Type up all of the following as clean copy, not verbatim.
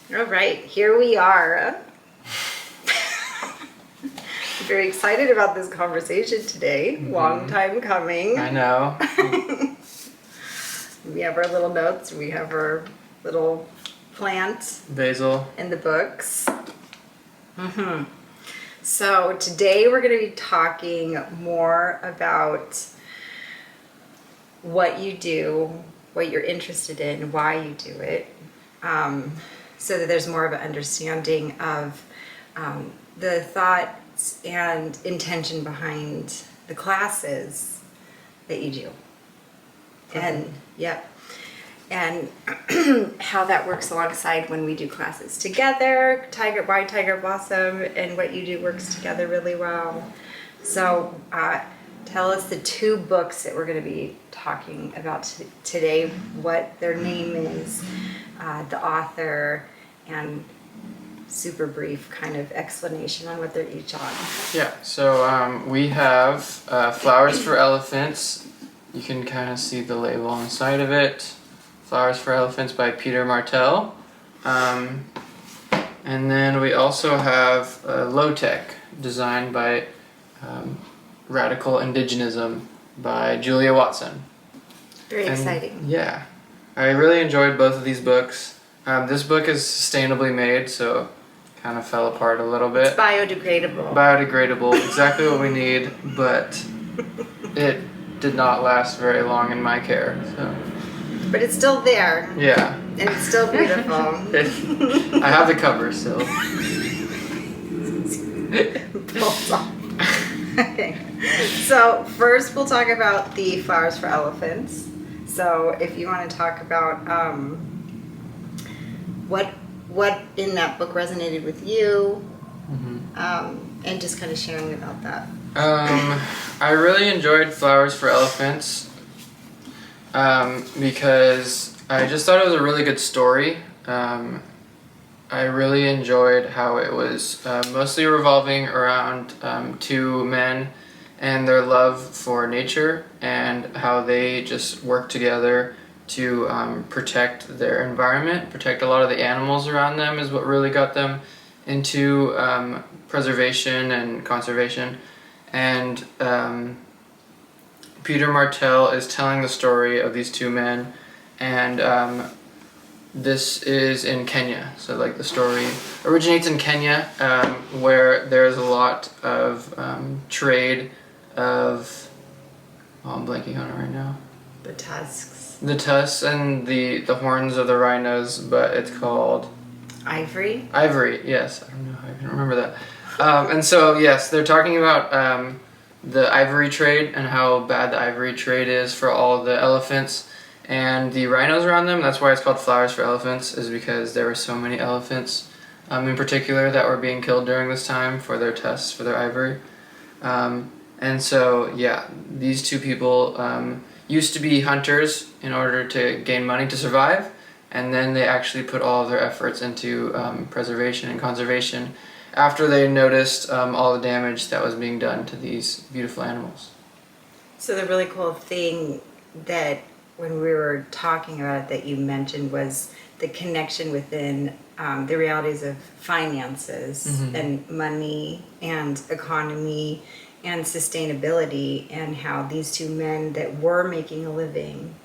All right, here we are. Very excited about this conversation today. Long time coming. I know. We have our little notes. We have our little plant Basil. in the books. So today we're going to be talking more about what you do, what you're interested in, why you do it, so that there's more of an understanding of the thoughts and intention behind the classes that you do. And and how that works alongside when we do classes together. Why Tiger Blossom and what you do works together really well. So tell us the two books that we're going to be talking about today, what their name is, the author, and super brief kind of explanation on what they're each on. Yeah, so we have Flowers for Elephants. You can kind of see the label on the side of it. Flowers for Elephants by Peter Martell. And then we also have Lo-TEK, designed by Radical Indigenism by Julia Watson. Very exciting. Yeah. I really enjoyed both of these books. This book is sustainably made, so kind of fell apart a little bit. It's biodegradable. Biodegradable, exactly what we need, but it did not last very long in my care. So. But it's still there. Yeah. And it's still beautiful. I have the cover still. Pulls off. Okay. So first we'll talk about the Flowers for Elephants. So if you want to talk about what in that book resonated with you, and just kind of sharing about that. I really enjoyed Flowers for Elephants because I just thought it was a really good story. I really enjoyed how it was mostly revolving around two men and their love for nature and how they just work together to protect their environment, protect a lot of the animals around them is what really got them into preservation and conservation. And Peter Martell is telling the story of these two men, and this is in Kenya. So like the story originates in Kenya, where there's a lot of trade of, I'm blanking on it right now. The tusks. The tusks and the horns of the rhinos, but it's called Ivory. Ivory, yes. I don't know how I can remember that. And so, yes, they're talking about the ivory trade and how bad the ivory trade is for all the elephants and the rhinos around them. That's why it's called Flowers for Elephants, is because there were so many elephants in particular that were being killed during this time for their tusks, for their ivory. And so, yeah, these two people used to be hunters in order to gain money to survive, and then they actually put all of their efforts into preservation and conservation after they noticed all the damage that was being done to these beautiful animals. So the really cool thing that when we were talking about it that you mentioned was the connection within the realities of finances and money and economy and sustainability, and how these two men that were making a living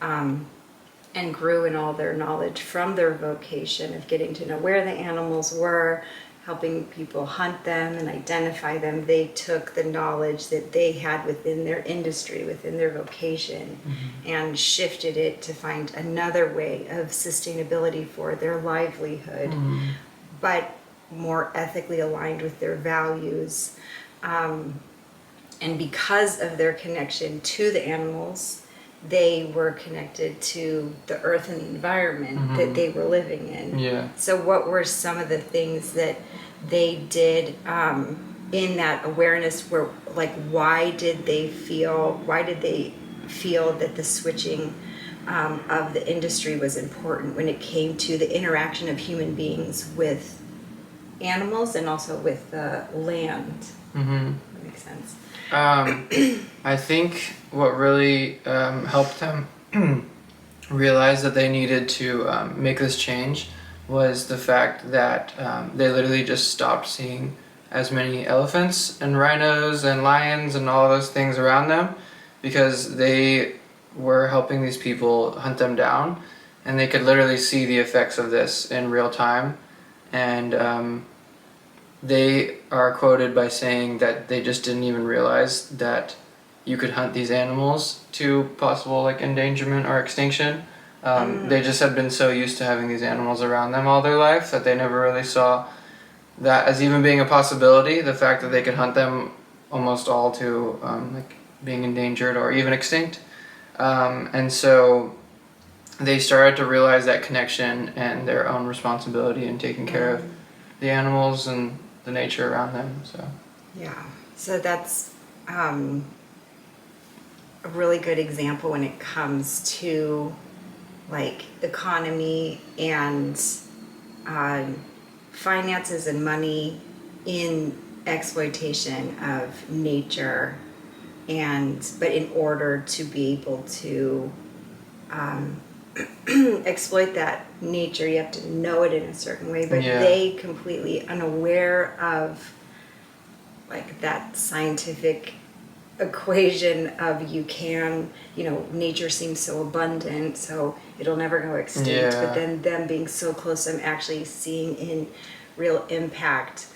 and grew in all their knowledge from their vocation of getting to know where the animals were, helping people hunt them and identify them. They took the knowledge that they had within their industry, within their vocation, and shifted it to find another way of sustainability for their livelihood, but more ethically aligned with their values. And because of their connection to the animals, they were connected to the earth and the environment that they were living in. Yeah. So what were some of the things that they did in that awareness where, like, why did they feel that the switching of the industry was important when it came to the interaction of human beings with animals and also with the land? That makes sense. I think what really helped them realize that they needed to make this change was the fact that they literally just stopped seeing as many elephants and rhinos and lions and all those things around them because they were helping these people hunt them down, and they could literally see the effects of this in real time. And they are quoted by saying that they just didn't even realize that you could hunt these animals to possible like endangerment or extinction. They just had been so used to having these animals around them all their life that they never really saw that as even being a possibility. The fact that they could hunt them almost all to like being endangered or even extinct. And so they started to realize that connection and their own responsibility in taking care of the animals and the nature around them. So yeah, so that's a really good example when it comes to like economy and finances and money in exploitation of nature, but in order to be able to exploit that nature, you have to know it in a certain way, but they completely unaware of like that scientific equation of nature seems so abundant, so it'll never go extinct, but then them being so close, I'm actually seeing in real impact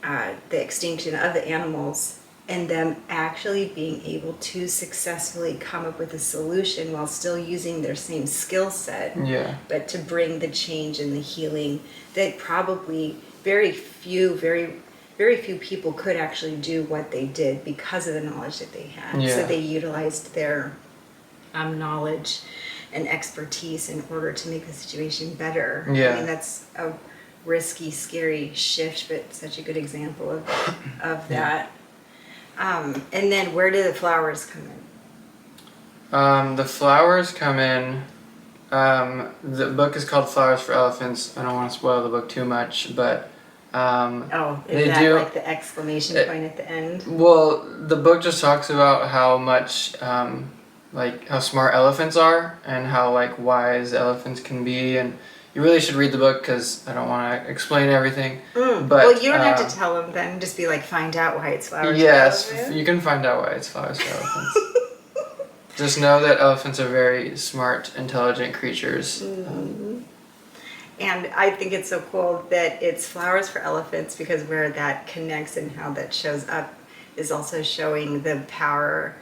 the extinction of the animals, and them actually being able to successfully come up with a solution while still using their same skill set, but to bring the change and the healing that probably very few people could actually do what they did because of the knowledge that they had. So they utilized their knowledge and expertise in order to make the situation better. I mean, that's a risky, scary shift, but such a good example of that. And then where do the flowers come in? The flowers come in. The book is called Flowers for Elephants. I don't want to spoil the book too much, but is that like the exclamation point at the end? Well, the book just talks about how much, like how smart elephants are and how like wise elephants can be, and you really should read the book because I don't want to explain everything. But well, you don't have to tell them then. Just be like, find out why it's flowers. Yes, you can find out why it's flowers for elephants. Just know that elephants are very smart, intelligent creatures. And I think it's so cool that it's flowers for elephants, because where that connects and how that shows up is also showing the power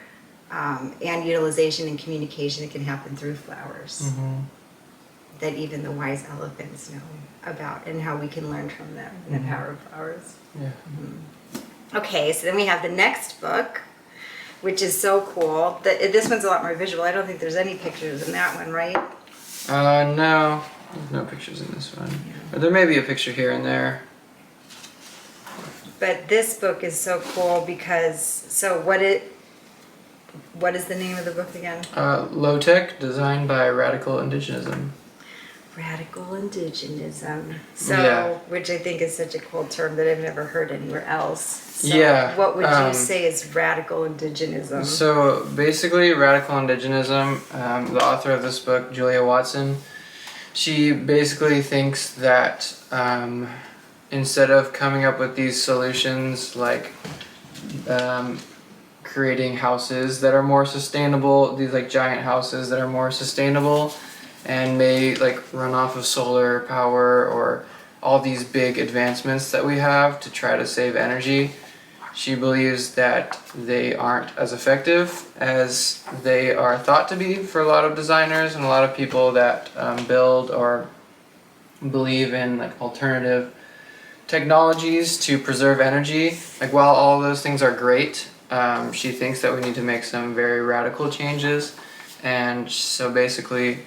and utilization and communication that can happen through flowers. That even the wise elephants know about, and how we can learn from them and the power of flowers. Okay, so then we have the next book, which is so cool. This one's a lot more visual. I don't think there's any pictures in that one, right? No. There's no pictures in this one. Or there may be a picture here and there. But this book is so cool because, what is the name of the book again? Lo-TEK, designed by Radical Indigenism. Radical Indigenism. So, which I think is such a cool term that I've never heard anywhere else. So what would you say is Radical Indigenism? So basically, Radical Indigenism, the author of this book, Julia Watson, she basically thinks that instead of coming up with these solutions like creating houses that are more sustainable, these like giant houses that are more sustainable and may like run off of solar power or all these big advancements that we have to try to save energy, she believes that they aren't as effective as they are thought to be for a lot of designers and a lot of people that build or believe in like alternative technologies to preserve energy. Like while all those things are great, she thinks that we need to make some very radical changes. And so basically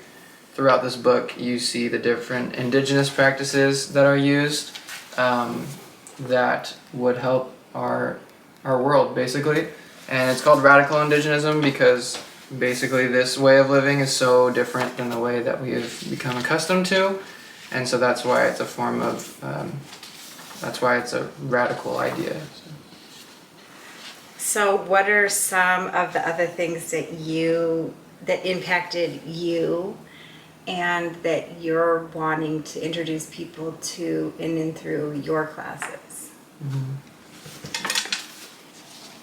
throughout this book you see the different indigenous practices that are used that would help our world basically. And it's called Radical Indigenism because basically this way of living is so different than the way that we have become accustomed to, and so that's why it's a form of that's why it's a radical idea. So what are some of the other things that impacted you and that you're wanting to introduce people to in and through your classes?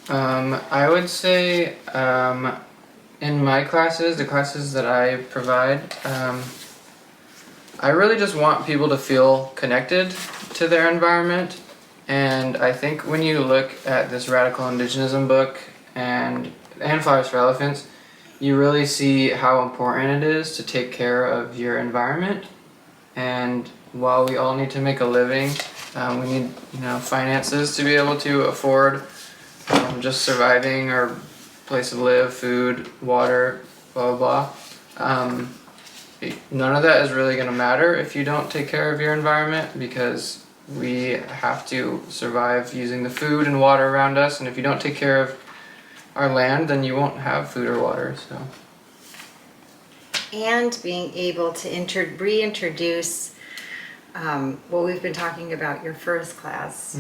I would say in my classes, the classes that I provide, I really just want people to feel connected to their environment. And I think when you look at this Radical Indigenism book and Flowers for Elephants, you really see how important it is to take care of your environment. And while we all need to make a living, we need finances to be able to afford just surviving our place to live, food, water, blah blah blah. None of that is really going to matter if you don't take care of your environment, because we have to survive using the food and water around us, and if you don't take care of our land, then you won't have food or water. So, and being able to reintroduce what we've been talking about your first class,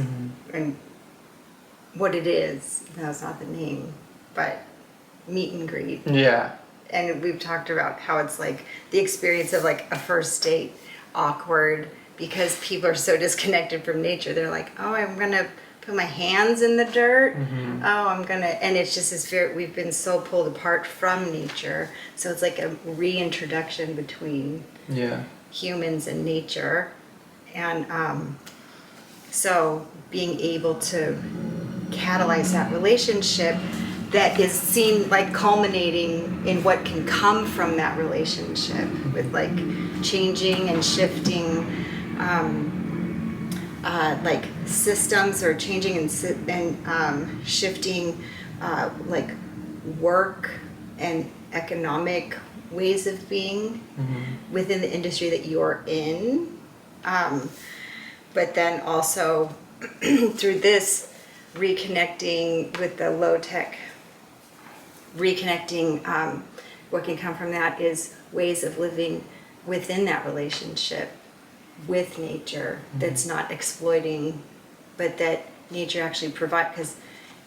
and what it is. No, it's not the name, but meet and greet. Yeah. And we've talked about how it's like the experience of like a first date, awkward, because people are so disconnected from nature. They're like, oh, I'm gonna put my hands in the dirt. Oh, and it's just this fear. We've been so pulled apart from nature. So it's like a reintroduction between humans and nature. And so being able to catalyze that relationship that is seen like culminating in what can come from that relationship with like changing and shifting like systems, or changing and shifting like work and economic ways of being within the industry that you're in, but then also through this reconnecting with the low-tech, what can come from that is ways of living within that relationship with nature that's not exploiting, but that nature actually provides, because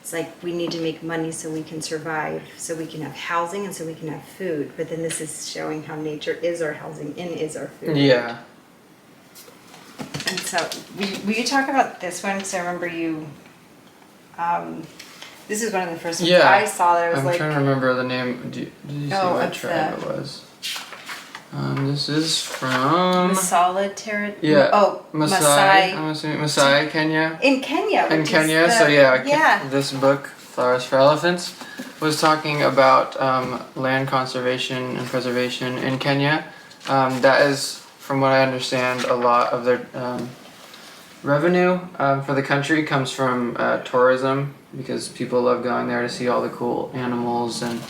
it's like we need to make money so we can survive, so we can have housing and so we can have food, but then this is showing how nature is our housing and is our food. Yeah. And so, will you talk about this one? Because I remember you, this is one of the first ones I saw that I was I'm trying to remember the name. Did you see what tribe it was? This is from Masala territory. Yeah. Oh, Maasai. I'm assuming Maasai, Kenya. In Kenya. In Kenya. So this book, Flowers for Elephants, was talking about land conservation and preservation in Kenya. That is, from what I understand, a lot of their revenue for the country comes from tourism, because people love going there to see all the cool animals and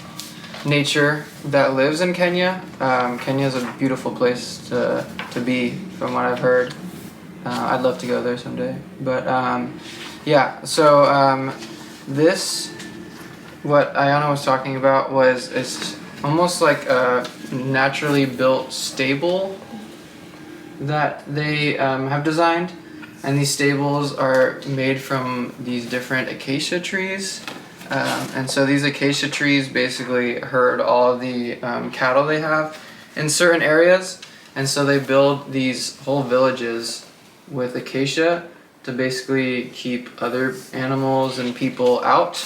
nature that lives in Kenya. Kenya is a beautiful place to be, from what I've heard. I'd love to go there someday. But so this, what Ayana was talking about, was it's almost like a naturally built stable that they have designed. And these stables are made from these different acacia trees. And so these acacia trees basically herd all of the cattle they have in certain areas. And so they build these whole villages with acacia to basically keep other animals and people out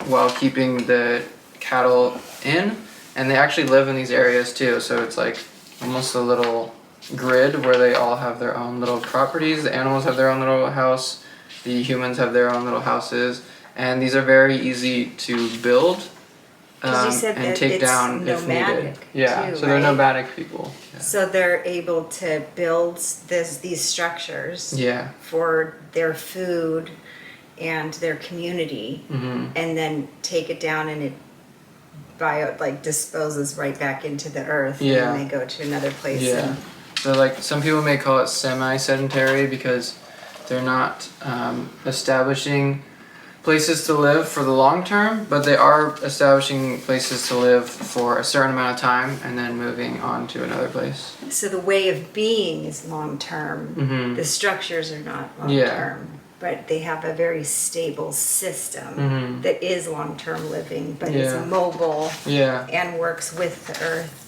while keeping the cattle in. And they actually live in these areas too. So it's like almost a little grid where they all have their own little properties. The animals have their own little house. The humans have their own little houses. And these are very easy to build and take down if needed. Yeah, too, so they're nomadic people. Yeah. So they're able to build these structures for their food and their community, and then take it down, and it disposes right back into the earth, and then they go to another place. Yeah. So like some people may call it semi-sedentary, because they're not establishing places to live for the long term, but they are establishing places to live for a certain amount of time and then moving on to another place. So the way of being is long term. The structures are not long term, but they have a very stable system that is long term living, but it's mobile and works with the earth.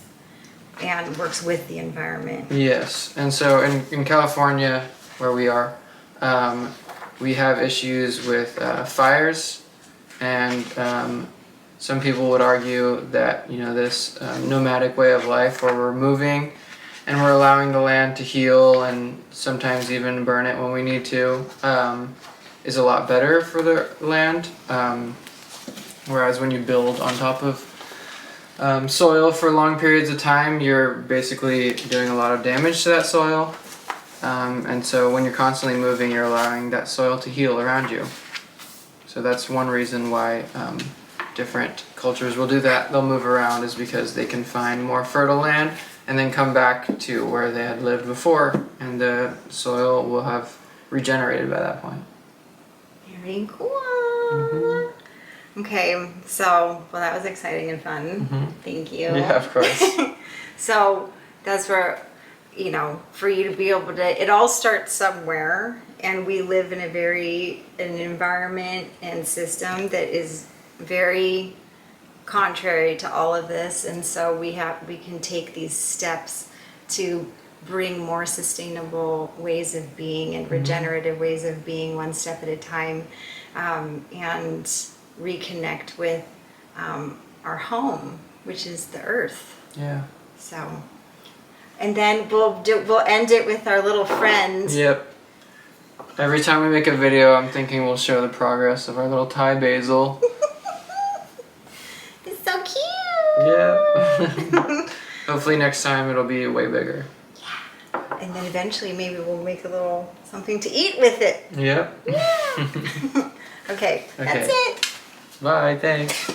and works with the environment. Yes, and so in California, where we are, we have issues with fires, and some people would argue that this nomadic way of life, where we're moving and we're allowing the land to heal and sometimes even burn it when we need to, is a lot better for the land. Whereas when you build on top of soil for long periods of time, you're basically doing a lot of damage to that soil. And so when you're constantly moving, you're allowing that soil to heal around you. So that's one reason why different cultures will do that. They'll move around, is because they can find more fertile land and then come back to where they had lived before, and the soil will have regenerated by that point. Very cool. Okay, so, well, that was exciting and fun. Thank you. Yeah, of course. So that's where, for you to be able to, it all starts somewhere, and we live in an environment and system that is very contrary to all of this, and so we can take these steps to bring more sustainable ways of being and regenerative ways of being, one step at a time, and reconnect with our home, which is the earth. Yeah. So, and then we'll end it with our little friend. Yep. Every time we make a video, I'm thinking we'll show the progress of our little Thai basil. It's so cute. Yeah. Hopefully next time it'll be way bigger. Yeah. And then eventually maybe we'll make a little something to eat with it. Yep. Yeah. Okay, that's it. Bye, thanks.